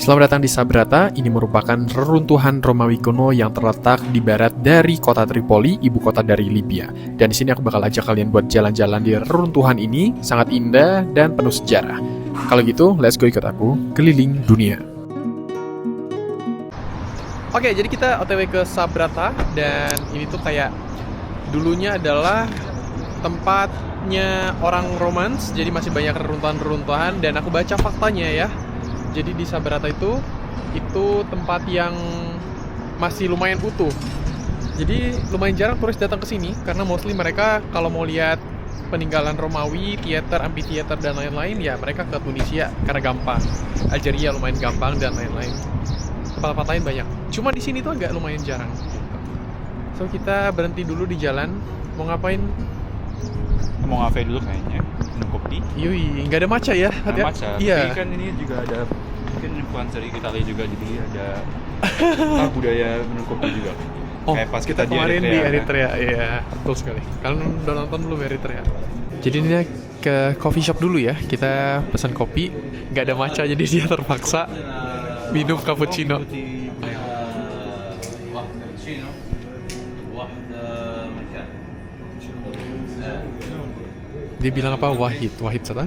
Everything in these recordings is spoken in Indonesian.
Selamat datang di Sabrata. Ini merupakan reruntuhan Romawi kuno yang terletak di barat dari kota Tripoli, ibu kota dari Libya. Dan di sini aku bakal ajak kalian buat jalan-jalan di reruntuhan ini, sangat indah dan penuh sejarah. Kalau gitu, let's go ikut aku keliling dunia. Oke, jadi kita OTW ke Sabrata, dan ini tuh kayak dulunya adalah tempatnya orang Romans, jadi masih banyak reruntuhan-reruntuhan, dan aku baca faktanya ya. Jadi di Sabrata itu tempat yang masih lumayan utuh. Jadi lumayan jarang turis datang ke sini karena mostly mereka kalau mau lihat peninggalan Romawi, teater, amphitheater dan lain-lain ya mereka ke Tunisia karena gampang. Algeria lumayan gampang dan lain-lain. Tempat-tempat lain banyak. Cuma di sini tuh agak lumayan jarang. So kita berhenti dulu di jalan. Mau ngapain? Mau ngafe dulu kayaknya, minum kopi. Yui, nggak ada matcha ya? Ada matcha. Iya. Tapi kan ini juga ada mungkin influencer Italia juga, jadi ada budaya minum kopi juga. Oh, kayak pas kita kita kemarin di Eritrea, Eritrea, iya, betul sekali. Kalian udah nonton belum Eritrea? Jadi ini ke coffee shop dulu ya. Kita pesan kopi, nggak ada matcha jadi dia terpaksa minum cappuccino. Dia bilang apa? Wahid sana?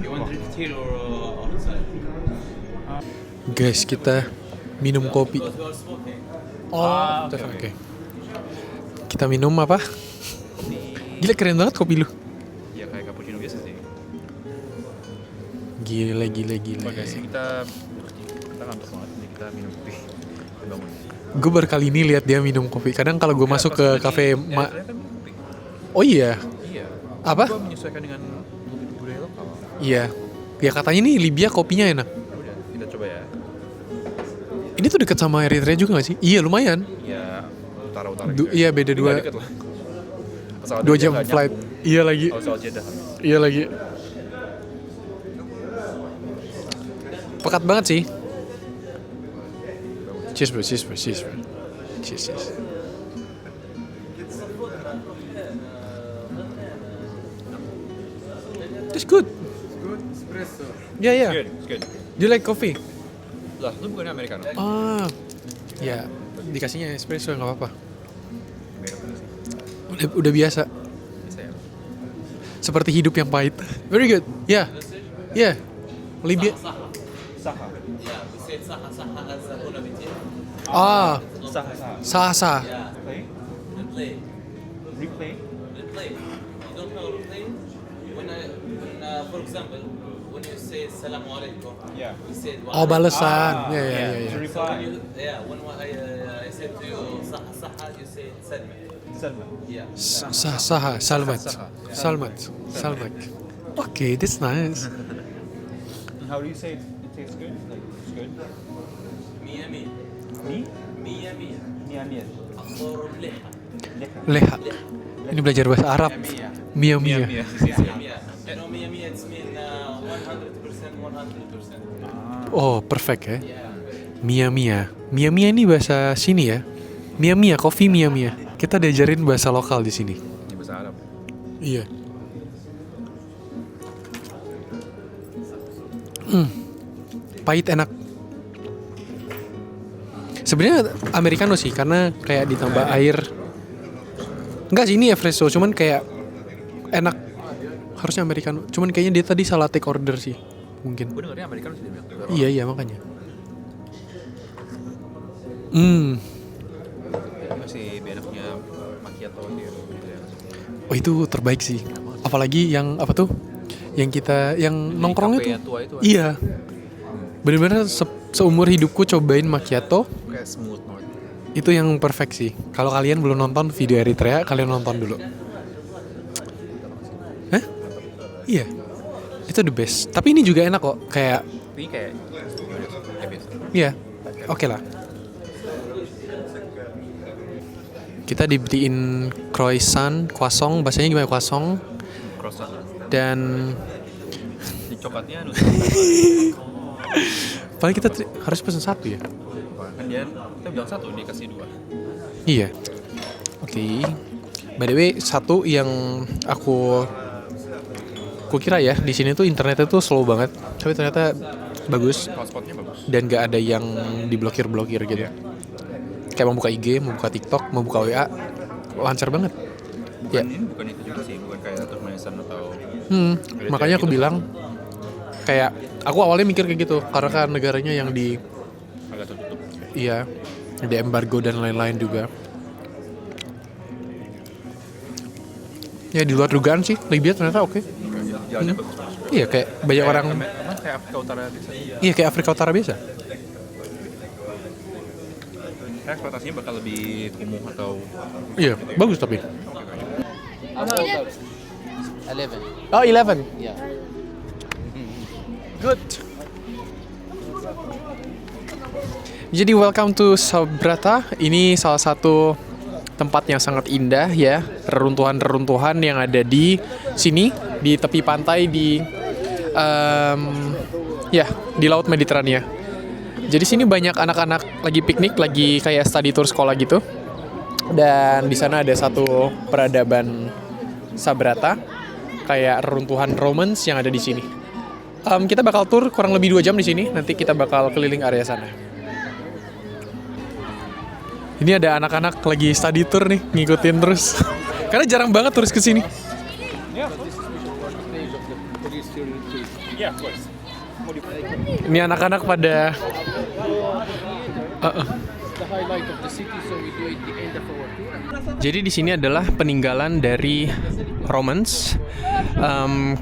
Guys, kita minum kopi. Oh, oke. Kita minum apa? Gila, keren banget kopi lu. Ya kayak cappuccino biasa sih. Gila. Oke sih, kita ngantuk banget, jadi kita minum kopi. Bangun. Gue baru kali ini lihat dia minum kopi. Kadang kalau gue masuk ke kafe oh iya. Iya. Apa? Gue menyesuaikan dengan budaya lokal. Iya. Ya katanya nih Libya kopinya enak. Udah, kita coba ya. Ini tuh deket sama Eritrea juga gak sih? Iya, lumayan. Ya, utara-utara. Iya, beda Ini dua. nggak deket lah. Pesawat 2 jam nggak flight. nyambung. Iya lagi. Oh, soal Jeddah. Iya lagi. Pekat banget sih. Cheers bro. Cheers. It's good. Yeah. It's good. Do you like coffee? Lah, lu bukannya Americano? Ah, ya dikasihnya espresso nggak apa-apa. Udah biasa. Bisa ya? Seperti hidup yang pahit. Very good. Yeah. Libya. Saha. Ah, Saha. sah. Replay. You don't know replay? For example, when you say Assalamu alaikum, Yeah. you say Oh, balasan. Ya. To reply. when I said to you Saha, you say Salma. Salma. Yeah. Salmat. Okay, that's nice. And how do you say it? It tastes good? Like, it's good? Mia Me? Mia. Mia. أخبار مليحة. Leha. Ini belajar bahasa Arab. Mia. Mia. No, Mia, it's mean 100%. Oh, perfect ya. Yeah. Mia ini bahasa sini ya. Mia, coffee Mia. Kita diajarin bahasa lokal di sini. Ini bahasa Arab. Iya. Pahit enak. Sebenarnya americano sih karena kayak ditambah air. Enggak sih, ini espresso, cuman kayak enak. Harusnya americano. Cuman kayaknya dia tadi salah take order sih. Mungkin. Gue dengernya Americano sih dia bilang. Iya makanya. Masih benaknya macchiato dia. Oh, itu terbaik sih. Apalagi yang apa tuh? Yang kita yang nongkrong itu. Yang tua itu. Iya. Bener-bener seumur hidupku cobain macchiato. Kayak smooth banget. Itu yang perfect sih. Kalau kalian belum nonton video Eritrea, kalian nonton dulu. Hah? Iya. Itu the best. Tapi ini juga enak kok. Kayak Ini kayak biasa. iya. Oke lah. Kita dibeliin croissant, bahasanya gimana croissant? Croissant. Dan Di coklatnya paling kita harus pesan satu ya. kan dia kita bilang satu, dia kasih 2. Iya. Oke. By the way, satu yang aku kira ya di sini tuh internetnya tuh slow banget, tapi ternyata bagus, Kalau spotnya bagus. dan gak ada yang diblokir-blokir gitu. Kayak mau buka IG, mau buka TikTok, mau buka WA, lancar banget. Bukan Ya. ini, bukan itu juga sih, bukan kayak Turkmenistan atau Makanya aku bilang kayak aku awalnya mikir kayak gitu karena kan negaranya yang di agak tertutup. iya di embargo dan lain-lain juga. Ya di luar dugaan sih, Libya ternyata oke. Jalannya bagus. Iya kayak banyak orang. Kayak Afrika Utara biasa. Iya kayak Afrika Utara biasa. Eksploitasinya bakal lebih kumuh atau Iya bagus tapi. 11. Oh 11. Yeah. Good. Jadi welcome to Sabrata. Ini salah satu tempat yang sangat indah ya, reruntuhan-reruntuhan yang ada di sini di tepi pantai di di Laut Mediterania. Jadi sini banyak anak-anak lagi piknik, lagi kayak study tour sekolah gitu. Dan di sana ada satu peradaban Sabrata, kayak reruntuhan Romans yang ada di sini. Kita bakal tur kurang lebih 2 jam di sini. Nanti kita bakal keliling area sana. Ini ada anak-anak lagi study tour nih, ngikutin terus. Karena jarang banget terus ke sini. Ini anak-anak pada Jadi di sini adalah peninggalan dari Romans.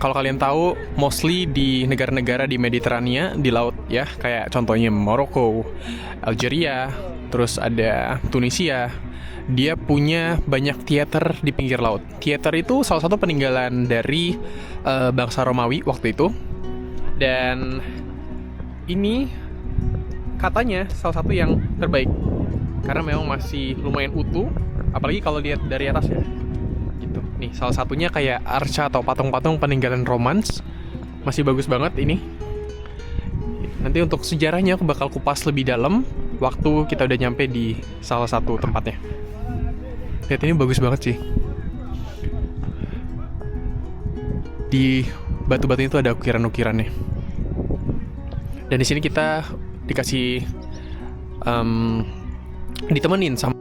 Kalau kalian tahu, mostly di negara-negara di Mediterania, di laut ya, kayak contohnya Maroko, Algeria, terus ada Tunisia. Dia punya banyak teater di pinggir laut. Teater itu salah satu peninggalan dari bangsa Romawi waktu itu. Dan ini katanya salah satu yang terbaik karena memang masih lumayan utuh, apalagi kalau lihat dari atas ya. Gitu. Nih, salah satunya kayak arca atau patung-patung peninggalan Romans. Masih bagus banget ini. Nanti untuk sejarahnya aku bakal kupas lebih dalam waktu kita udah nyampe di salah satu tempatnya. Lihat ini bagus banget sih. Di batu-batu itu ada ukiran-ukirannya. Dan di sini kita dikasih ditemenin sama.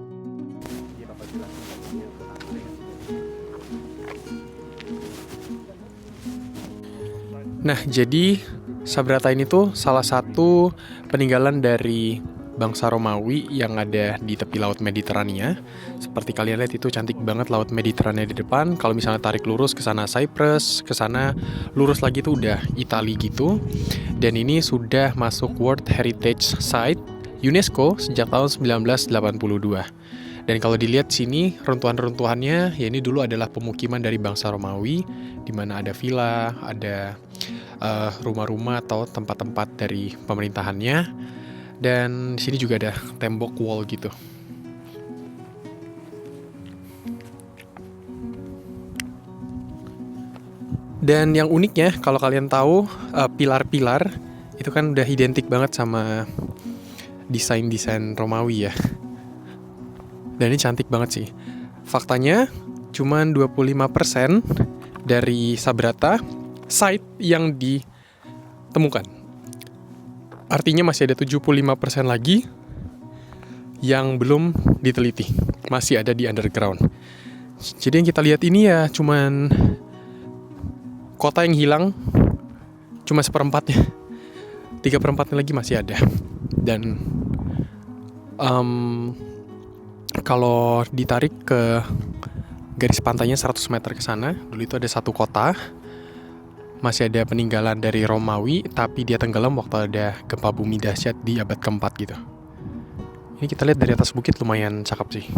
Nah, jadi Sabrata ini tuh salah satu peninggalan dari bangsa Romawi yang ada di tepi Laut Mediterania. Seperti kalian lihat itu cantik banget Laut Mediterania di depan. Kalau misalnya tarik lurus ke sana Cyprus, ke sana lurus lagi tuh udah Italia gitu. Dan ini sudah masuk World Heritage Site UNESCO sejak tahun 1982. Dan kalau dilihat sini runtuhan-runtuhannya, ya ini dulu adalah pemukiman dari bangsa Romawi, di mana ada villa, ada rumah-rumah atau tempat-tempat dari pemerintahannya. Dan di sini juga ada tembok wall gitu. Dan yang uniknya, kalau kalian tahu, pilar-pilar itu kan udah identik banget sama desain-desain Romawi ya. Dan ini cantik banget sih. Faktanya, cuman 25% dari Sabrata site yang ditemukan. Artinya masih ada 75% lagi yang belum diteliti. Masih ada di underground. Jadi yang kita lihat ini ya cuman kota yang hilang cuma 1/4-nya. 3/4-nya lagi masih ada. Dan kalau ditarik ke garis pantainya 100 meter ke sana, dulu itu ada satu kota. Masih ada peninggalan dari Romawi, tapi dia tenggelam waktu ada gempa bumi dahsyat di abad keempat gitu. Ini kita lihat dari atas bukit lumayan cakep sih.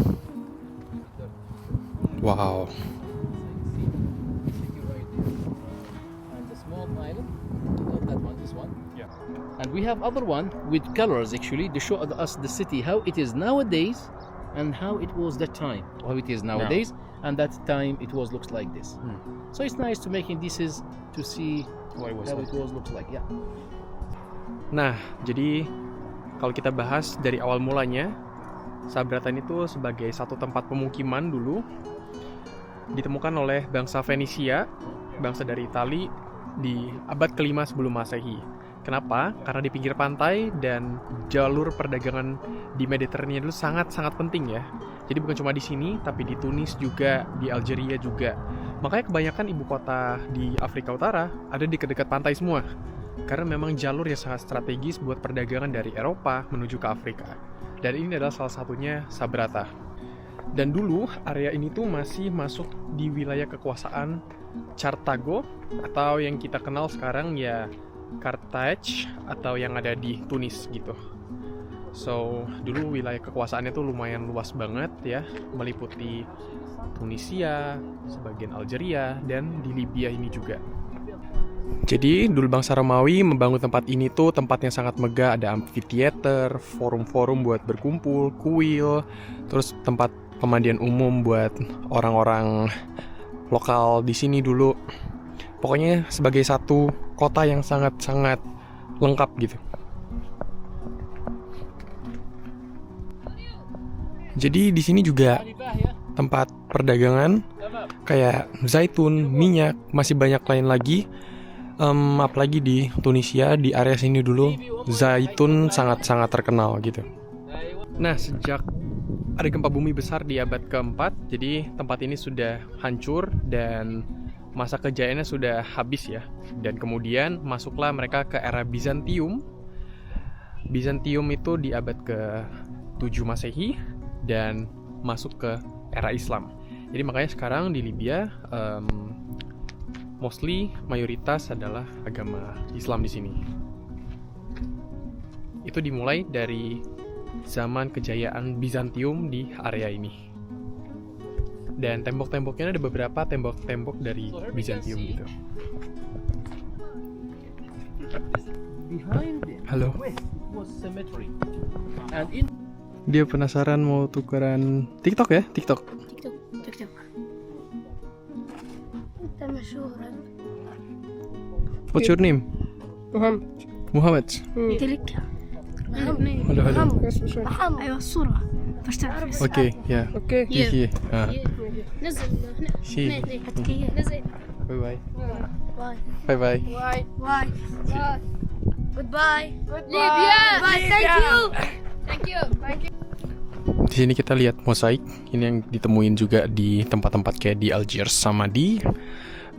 Wow. And we have other one with colors actually to show us the city how it is nowadays and how it was that time, how it is nowadays, and that time it was looks like this. So it's nice to making this is to see how it was looks like. Yeah. Nah, jadi kalau kita bahas dari awal mulanya, Sabrata itu sebagai satu tempat pemukiman dulu ditemukan oleh bangsa Venesia, bangsa dari Italia di abad ke-5 sebelum Masehi. Kenapa? Karena di pinggir pantai dan jalur perdagangan di Mediterania dulu sangat-sangat penting ya. Jadi bukan cuma di sini, tapi di Tunis juga, di Algeria juga. Makanya kebanyakan ibu kota di Afrika Utara ada di dekat pantai semua. Karena memang jalur yang sangat strategis buat perdagangan dari Eropa menuju ke Afrika. Dan ini adalah salah satunya Sabratha. Dan dulu area ini tuh masih masuk di wilayah kekuasaan Carthago, atau yang kita kenal sekarang ya Carthage, atau yang ada di Tunis gitu. So, dulu wilayah kekuasaannya tuh lumayan luas banget ya, meliputi Tunisia, sebagian Algeria, dan di Libya ini juga. Jadi, dulu bangsa Romawi membangun tempat ini tuh tempat yang sangat megah, ada amphitheater, forum-forum buat berkumpul, kuil, terus tempat pemandian umum buat orang-orang lokal di sini dulu. Pokoknya sebagai satu kota yang sangat-sangat lengkap gitu. Jadi di sini juga tempat perdagangan kayak zaitun, minyak, masih banyak lain lagi. Apalagi di Tunisia, di area sini dulu zaitun sangat-sangat terkenal gitu. Nah, sejak ada gempa bumi besar di abad keempat, jadi tempat ini sudah hancur dan masa kejayaannya sudah habis ya. Dan kemudian masuklah mereka ke era Bizantium. Bizantium itu di abad ke-7 Masehi dan masuk ke era Islam. Jadi makanya sekarang di Libya mostly mayoritas adalah agama Islam di sini. Itu dimulai dari zaman kejayaan Bizantium di area ini. Dan tembok-temboknya ada beberapa tembok-tembok dari Bizantium gitu. Halo. Dia penasaran mau tukeran TikTok ya? TikTok. أنت مشهور What's your name? Muhammad. تلك Halo, halo. محمد أيوة الصورة باش تعرف Oke, ya. اوكي Iya. نزل هنا Si. نزل Bye bye. باي Bye bye. باي باي باي جود باي ليبيا باي ثانك يو Di sini kita lihat mosaik. Ini yang ditemuin juga di tempat-tempat kayak di Algiers sama di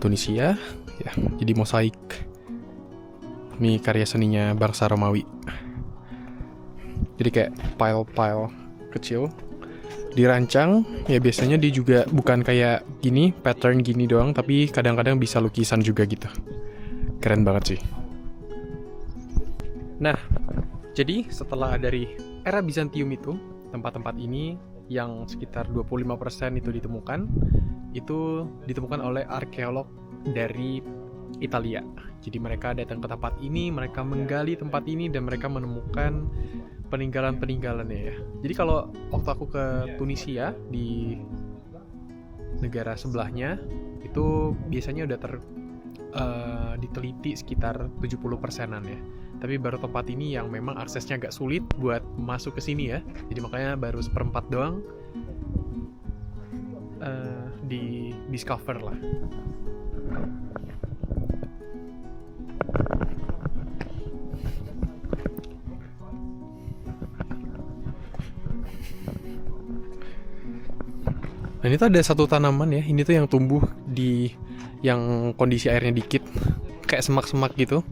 Tunisia. Ya, jadi mosaik. Ini karya seninya bangsa Romawi. Jadi kayak pile-pile kecil dirancang. Ya biasanya dia juga bukan kayak gini, pattern gini doang, tapi kadang-kadang bisa lukisan juga gitu. Keren banget sih. Nah, jadi setelah dari era Bizantium itu, tempat-tempat ini yang sekitar 25% itu ditemukan oleh arkeolog dari Italia. Jadi mereka datang ke tempat ini, mereka menggali tempat ini dan mereka menemukan peninggalan-peninggalannya ya. Jadi kalau waktu aku ke Tunisia di negara sebelahnya itu biasanya udah diteliti sekitar 70%-an ya. Tapi baru tempat ini yang memang aksesnya agak sulit buat masuk ke sini ya. Jadi makanya baru 1/4 doang di discover lah. Nah ini tuh ada satu tanaman ya. Ini tuh yang tumbuh di yang kondisi airnya dikit, kayak semak-semak gitu.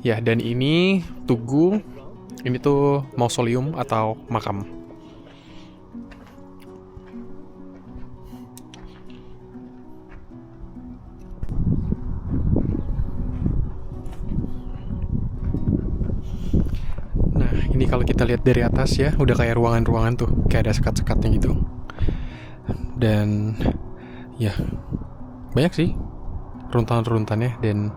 Ya, dan ini tugu. Ini tuh mausoleum atau makam. Nah, ini kalau kita lihat dari atas ya, udah kayak ruangan-ruangan tuh, kayak ada sekat-sekatnya gitu. Dan ya, banyak sih runtuhan-runtuhannya. Dan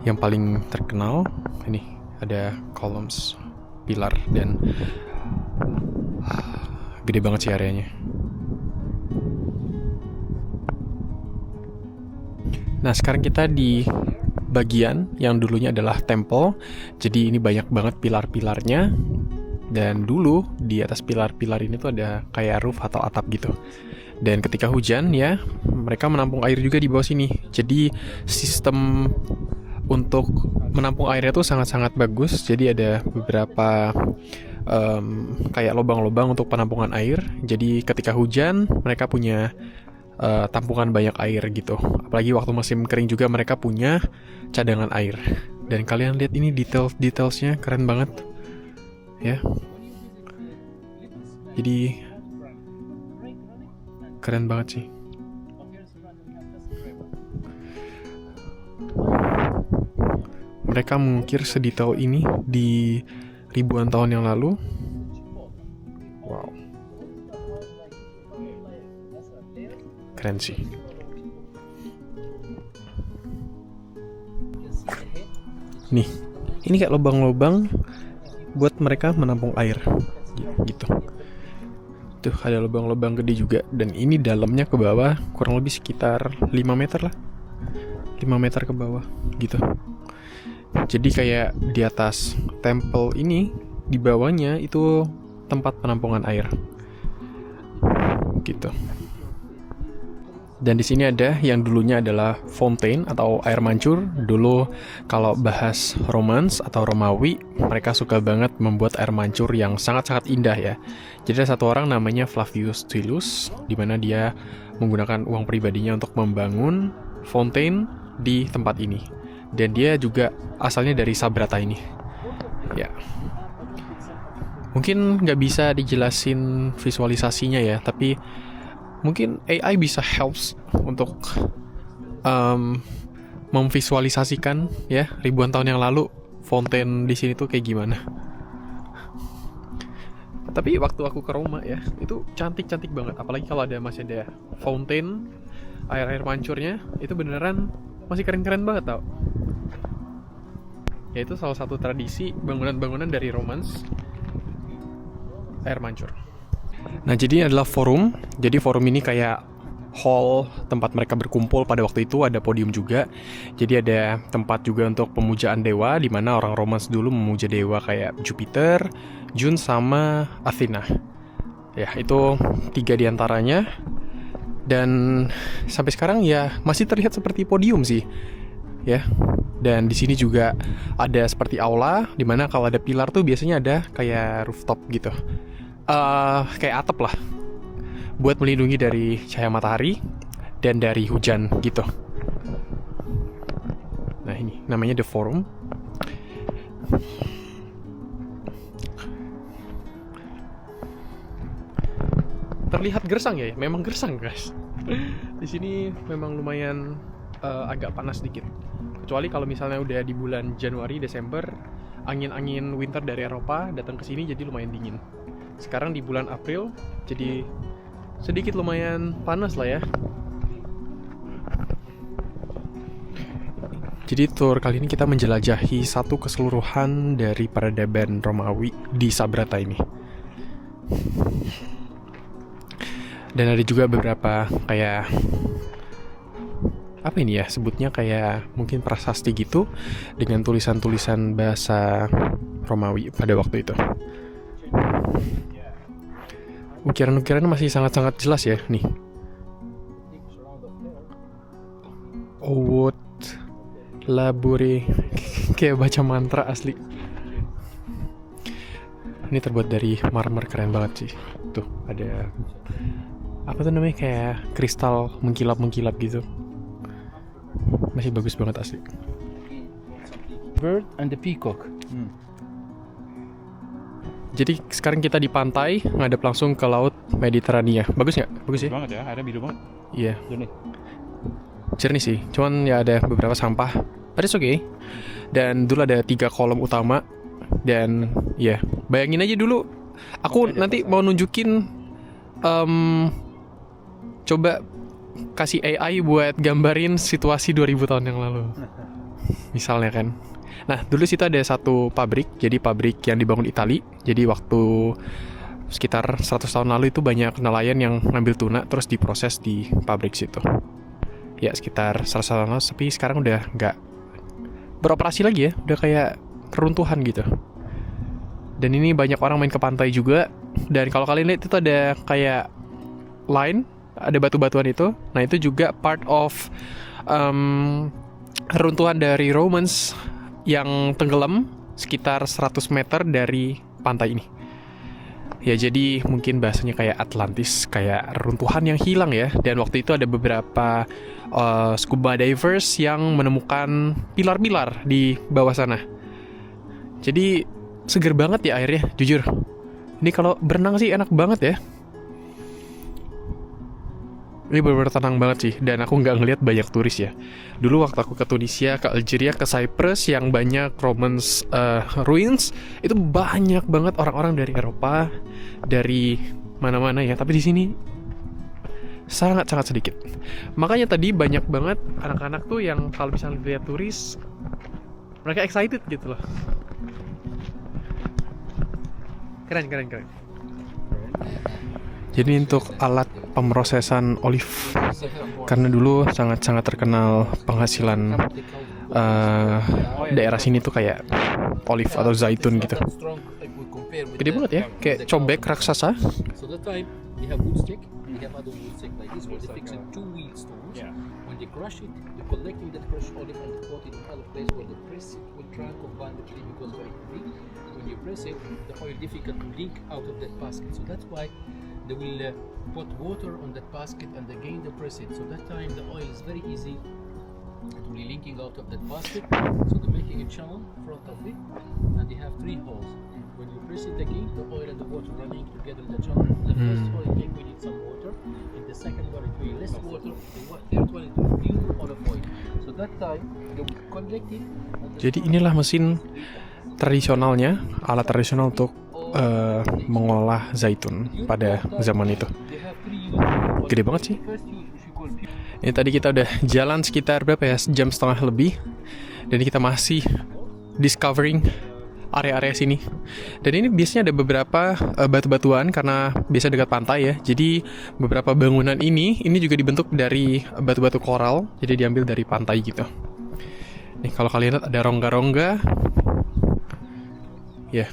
yang paling terkenal ini ada columns, pilar, dan gede banget sih areanya. Nah sekarang kita di bagian yang dulunya adalah temple. Jadi ini banyak banget pilar-pilarnya. Dan dulu di atas pilar-pilar ini tuh ada kayak roof atau atap gitu. Dan ketika hujan ya, mereka menampung air juga di bawah sini. Jadi sistem untuk menampung airnya tuh sangat-sangat bagus. Jadi ada beberapa kayak lubang-lubang untuk penampungan air. Jadi ketika hujan mereka punya tampungan banyak air gitu. Apalagi waktu musim kering juga mereka punya cadangan air. Dan kalian lihat ini detailsnya keren banget ya. Jadi keren banget sih. Mereka mengukir sedetail ini di ribuan tahun yang lalu. Wow. Keren sih. Nih, ini kayak lubang-lubang buat mereka menampung air. Gitu. Tuh ada lubang-lubang gede juga. Dan ini dalamnya ke bawah kurang lebih sekitar 5 meter lah. 5 meter ke bawah gitu. Jadi kayak di atas tempel ini, di bawahnya itu tempat penampungan air. Gitu. Dan di sini ada yang dulunya adalah fountain atau air mancur. Dulu kalau bahas Romans atau Romawi, mereka suka banget membuat air mancur yang sangat-sangat indah ya. Jadi ada satu orang namanya Flavius Tullus, di mana dia menggunakan uang pribadinya untuk membangun fountain di tempat ini. Dan dia juga asalnya dari Sabrata ini. Ya. Mungkin nggak bisa dijelasin visualisasinya ya, tapi mungkin AI bisa helps untuk memvisualisasikan ya ribuan tahun yang lalu fountain di sini tuh kayak gimana. Tapi waktu aku ke Roma ya, itu cantik-cantik banget. Apalagi kalau masih ada fountain, air-air mancurnya, itu beneran masih keren-keren banget tau. Ya itu salah satu tradisi bangunan-bangunan dari Romans, air mancur. Nah jadi ini adalah forum. Jadi forum ini kayak hall tempat mereka berkumpul pada waktu itu, ada podium juga. Jadi ada tempat juga untuk pemujaan dewa, di mana orang Romans dulu memuja dewa kayak Jupiter, June sama Athena. Ya itu 3 diantaranya. Dan sampai sekarang ya masih terlihat seperti podium sih. Ya. Dan di sini juga ada seperti aula, di mana kalau ada pilar tuh biasanya ada kayak rooftop gitu. Kayak atap lah, buat melindungi dari cahaya matahari dan dari hujan gitu. Nah ini namanya The Forum. Terlihat gersang ya, memang gersang guys. Di sini memang lumayan agak panas sedikit. Kecuali kalau misalnya udah di bulan Januari, Desember, angin-angin winter dari Eropa datang ke sini jadi lumayan dingin. Sekarang di bulan April, jadi sedikit lumayan panas lah ya. Jadi tour kali ini kita menjelajahi satu keseluruhan dari peradaban Romawi di Sabrata ini. Dan ada juga beberapa kayak apa ini ya sebutnya, kayak mungkin prasasti gitu dengan tulisan-tulisan bahasa Romawi pada waktu itu. Ukiran-ukiran masih sangat-sangat jelas ya nih. Owot labore kayak baca mantra asli. Ini terbuat dari marmer, keren banget sih. Tuh ada apa tuh namanya, kayak kristal mengkilap-mengkilap gitu. Masih bagus banget asli. Bird and the peacock. Jadi sekarang kita di pantai, ngadep langsung ke laut Mediterania. Bagus nggak? Bagus ya? Banget ya, airnya biru banget. Iya. Jernih. Jernih sih, cuman ya ada beberapa sampah. But it's okay. Dan dulu ada 3 kolom utama. Dan ya, bayangin aja dulu. Aku nanti mau nunjukin, coba kasih AI buat gambarin situasi 2000 tahun yang lalu. Misalnya kan. Nah, dulu situ ada satu pabrik, jadi pabrik yang dibangun Itali. Jadi waktu sekitar 100 tahun lalu itu banyak nelayan yang ngambil tuna terus diproses di pabrik situ. Ya, sekitar 100 tahun lalu, tapi sekarang udah nggak beroperasi lagi ya, udah kayak keruntuhan gitu. Dan ini banyak orang main ke pantai juga. Dan kalau kalian lihat itu ada kayak line ada batu-batuan itu. Nah itu juga part of reruntuhan dari Romans yang tenggelam sekitar 100 meter dari pantai ini. Ya jadi mungkin bahasanya kayak Atlantis, kayak reruntuhan yang hilang ya. Dan waktu itu ada beberapa scuba divers yang menemukan pilar-pilar di bawah sana. Jadi seger banget ya airnya, jujur. Ini kalau berenang sih enak banget ya. Ini benar-benar tenang banget sih. Dan aku nggak ngelihat banyak turis ya. Dulu waktu aku ke Tunisia, ke Algeria, ke Cyprus yang banyak Romans ruins, itu banyak banget orang-orang dari Eropa, dari mana-mana ya. Tapi di sini sangat-sangat sedikit. Makanya tadi banyak banget anak-anak tuh yang kalau misalnya lihat turis, mereka excited gitu loh. Keren. Jadi untuk alat pemrosesan olive, karena dulu sangat-sangat terkenal penghasilan daerah sini tuh kayak olive atau zaitun gitu. Gede banget ya, kayak cobek raksasa. So that time they have wood stick, and they have other wood stick like this, where they fix it 2 wheel stones. Yeah. When they crush it, they're collecting that crushed olive and put it in another place where they press it will try and combine the tree because very heavy. When you press it, the oil difficult to leak out of that basket. So that's why they will put water on that basket and again they press it. So that time the oil is very easy to be leaking out of that basket. So they're making a channel in front of it, and they have 3 holes. When you press it again, the oil and the water running together in the channel. The first one it will need some water, and the second one it will less water. The third one it will pure olive oil. So that time they will collect it. Jadi inilah mesin tradisionalnya, alat tradisional untuk mengolah zaitun pada zaman itu. Gede banget sih. Ini tadi kita udah jalan sekitar berapa ya, jam setengah lebih, dan kita masih discovering area-area sini. Dan ini biasanya ada beberapa batu-batuan karena biasa dekat pantai ya. Jadi beberapa bangunan ini juga dibentuk dari batu-batu koral, jadi diambil dari pantai gitu. Nih kalau kalian lihat ada rongga-rongga. Ya,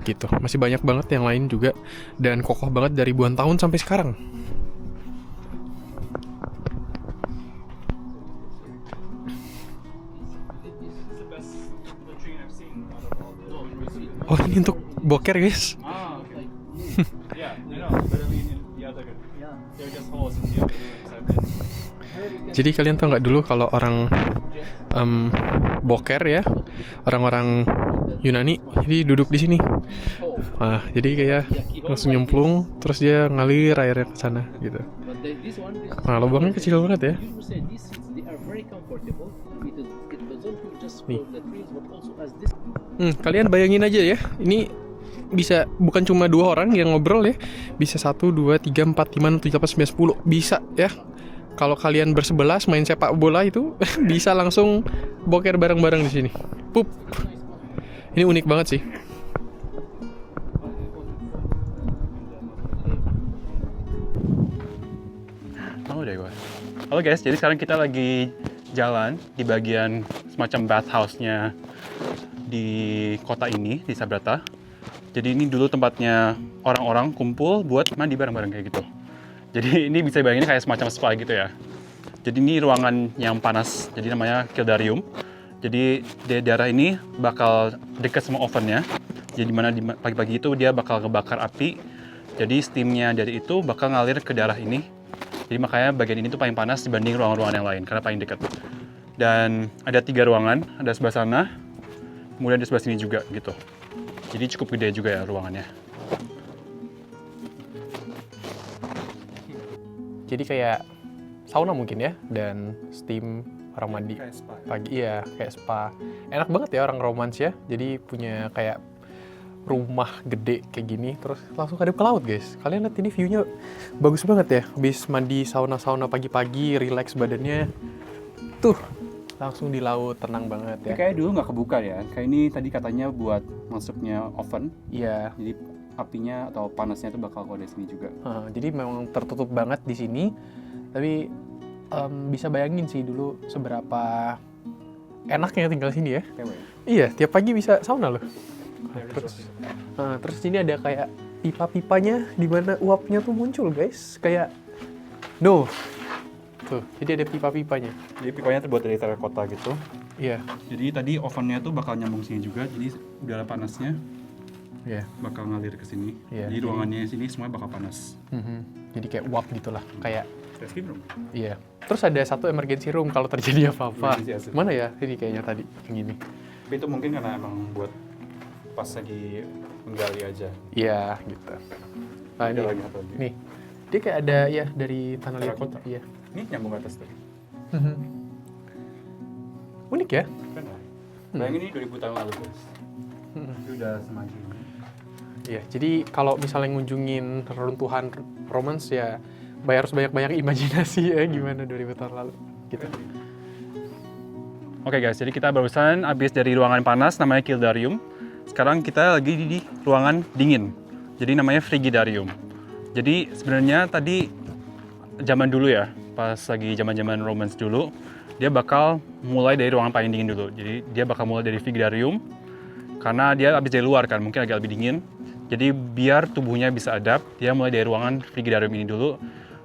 gitu. Masih banyak banget yang lain juga dan kokoh banget dari ribuan tahun sampai sekarang. Oh, ini untuk boker, guys. Ah, okay. Yeah, I know, but I mean the other, they're just holes in the other. Jadi kalian tau nggak dulu kalau orang boker ya, orang-orang Yunani, jadi duduk di sini. Nah, jadi kayak langsung nyemplung, terus dia ngalir airnya ke sana gitu. Nah, lubangnya kecil banget ya. Nih. Kalian bayangin aja ya, ini bisa bukan cuma 2 orang yang ngobrol ya, bisa 1, 2, 3, 4, 5, 6, 7, 8, 9, 10 bisa ya. Kalau kalian bersebelas main sepak bola itu bisa langsung boker bareng-bareng di sini. Pup. Ini unik banget sih. Tahu deh gue. Halo guys, jadi sekarang kita lagi jalan di bagian semacam bathhouse-nya di kota ini, di Sabratha. Jadi ini dulu tempatnya orang-orang kumpul buat mandi bareng-bareng kayak gitu. Jadi ini bisa bayangin kayak semacam spa gitu ya. Jadi ini ruangan yang panas, jadi namanya Kildarium. Jadi di daerah ini bakal dekat sama ovennya. Jadi dimana di pagi-pagi itu dia bakal ngebakar api. Jadi steamnya dari itu bakal ngalir ke daerah ini. Jadi makanya bagian ini tuh paling panas dibanding ruangan-ruangan yang lain karena paling dekat. Dan ada 3 ruangan, ada sebelah sana, kemudian di sebelah sini juga gitu. Jadi cukup gede juga ya ruangannya. Jadi kayak sauna mungkin ya, dan steam orang mandi Kayak spa. pagi, iya kayak spa. Enak banget ya orang romans ya, jadi punya kayak rumah gede kayak gini, terus langsung hadap ke laut guys. Kalian lihat ini view-nya bagus banget ya, habis mandi sauna-sauna pagi-pagi, relax badannya, tuh langsung di laut, tenang banget ya. Kayak dulu nggak kebuka ya, kayak ini tadi katanya buat masuknya oven. Iya. Jadi apinya atau panasnya itu bakal keluar dari sini juga. Jadi memang tertutup banget di sini, tapi bisa bayangin sih dulu seberapa enaknya tinggal sini ya. TW. Iya, tiap pagi bisa sauna loh. Terus sini ada kayak pipa-pipanya di mana uapnya tuh muncul guys, kayak No. Tuh, jadi ada pipa-pipanya. Jadi pipanya terbuat dari terakota gitu. Iya. Jadi tadi ovennya tuh bakal nyambung sini juga, jadi udara panasnya Iya. bakal ngalir ke sini. Iya, Jadi jadi- ruangannya sini semuanya bakal panas. Jadi kayak uap gitulah, kayak Escape room. iya. Terus ada satu emergency room kalau terjadi apa-apa. Emergency exit. Mana ya? Ini kayaknya tadi yang ini. Tapi itu mungkin karena emang buat pas lagi menggali aja. Iya, gitu. Nah, Ada ini. lagi satu lagi. Nih. Dia kayak ada ya dari tanah liat Terakota. Iya. Ini nyambung ke atas tuh. Unik ya? Keren lah. Bayangin ini 2000 tahun lalu guys. Itu udah semaju. Iya, jadi kalau misalnya ngunjungin reruntuhan Romans ya harus banyak-banyak imajinasi ya gimana 2000 tahun lalu gitu. Oke guys, jadi kita barusan habis dari ruangan panas namanya Kildarium. Sekarang kita lagi di ruangan dingin. Jadi namanya Frigidarium. Jadi sebenarnya tadi zaman dulu ya, pas lagi zaman-zaman Romans dulu, dia bakal mulai dari ruangan paling dingin dulu. Jadi dia bakal mulai dari Frigidarium karena dia habis dari luar kan, mungkin agak lebih dingin. Jadi biar tubuhnya bisa adapt, dia mulai dari ruangan Frigidarium ini dulu.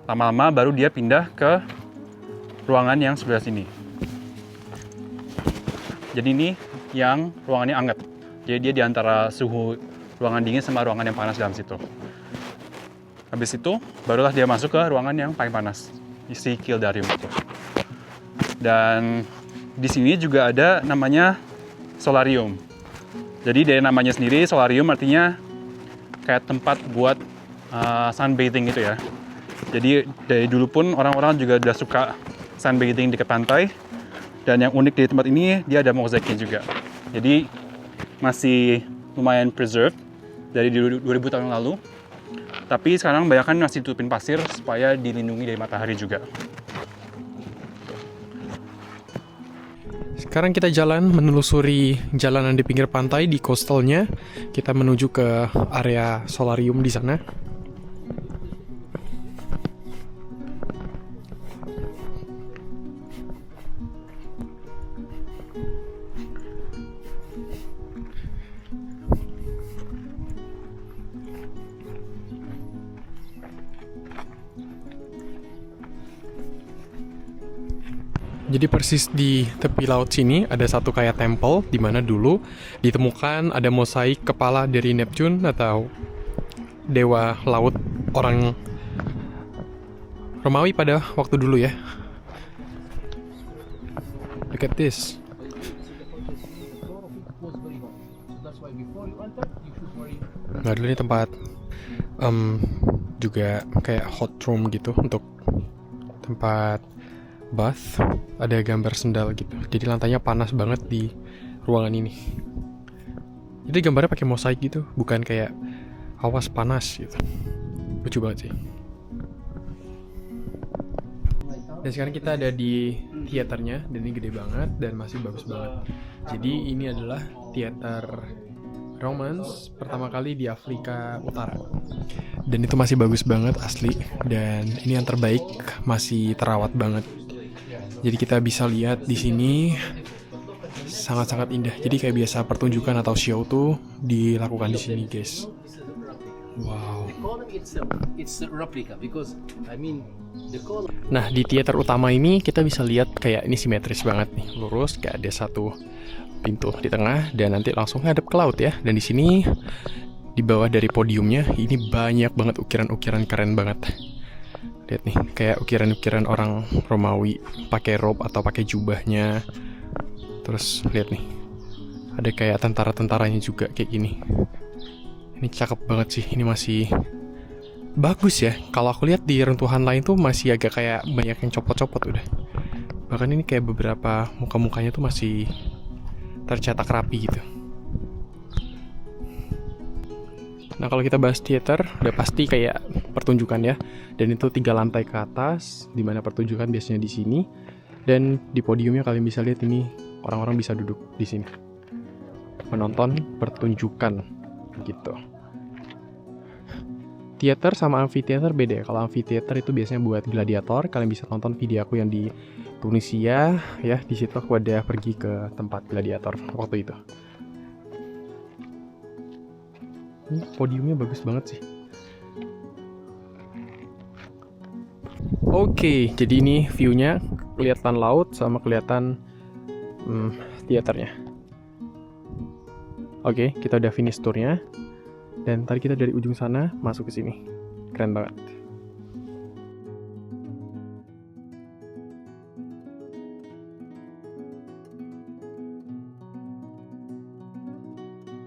Lama-lama baru dia pindah ke ruangan yang sebelah sini. Jadi ini yang ruangannya hangat. Jadi dia di antara suhu ruangan dingin sama ruangan yang panas dalam situ. Habis itu barulah dia masuk ke ruangan yang paling panas, isi Kildarium itu. Dan di sini juga ada namanya solarium. Jadi dari namanya sendiri solarium artinya kayak tempat buat sunbathing gitu ya. Jadi dari dulu pun orang-orang juga udah suka sunbathing dekat pantai. Dan yang unik di tempat ini dia ada mozaiknya juga. Jadi masih lumayan preserved dari 2000 tahun yang lalu. Tapi sekarang banyak kan masih tutupin pasir supaya dilindungi dari matahari juga. Sekarang kita jalan menelusuri jalanan di pinggir pantai di coastalnya. Kita menuju ke area solarium di sana. Jadi persis di tepi laut sini ada satu kayak temple di mana dulu ditemukan ada mosaik kepala dari Neptune atau dewa laut orang Romawi pada waktu dulu ya. Look at this. Nah dulu ini tempat juga kayak hot room gitu untuk tempat bath, ada gambar sendal gitu. Jadi lantainya panas banget di ruangan ini. Jadi gambarnya pakai mosaik gitu, bukan kayak awas panas gitu. Lucu banget sih. Dan sekarang kita ada di teaternya, dan ini gede banget dan masih bagus banget. Jadi ini adalah teater Romans pertama kali di Afrika Utara. Dan itu masih bagus banget asli, dan ini yang terbaik, masih terawat banget. Jadi kita bisa lihat di sini sangat-sangat indah. Jadi kayak biasa pertunjukan atau show tuh dilakukan di sini, guys. Wow. Nah, di teater utama ini kita bisa lihat kayak ini simetris banget nih, lurus, kayak ada satu pintu di tengah dan nanti langsung ngadep ke laut ya. Dan di sini di bawah dari podiumnya ini banyak banget ukiran-ukiran keren banget. Lihat nih, kayak ukiran-ukiran orang Romawi pakai robe atau pakai jubahnya. Terus lihat nih, ada kayak tentara-tentaranya juga kayak gini. Ini cakep banget sih, ini masih bagus ya. Kalau aku lihat di runtuhan lain tuh masih agak kayak banyak yang copot-copot udah. Bahkan ini kayak beberapa muka-mukanya tuh masih tercetak rapi gitu. Nah kalau kita bahas teater, udah pasti kayak pertunjukan ya. Dan itu 3 lantai ke atas, dimana pertunjukan biasanya di sini. Dan di podiumnya kalian bisa lihat ini orang-orang bisa duduk di sini menonton pertunjukan gitu. Teater sama amphitheater beda ya. Kalau amphitheater itu biasanya buat gladiator. Kalian bisa tonton video aku yang di Tunisia ya. Di situ aku ada pergi ke tempat gladiator waktu itu. Ini podiumnya bagus banget sih. Oke, jadi ini view-nya, kelihatan laut sama kelihatan teaternya. Oke, kita udah finish tournya. Dan tadi kita dari ujung sana masuk ke sini. Keren banget.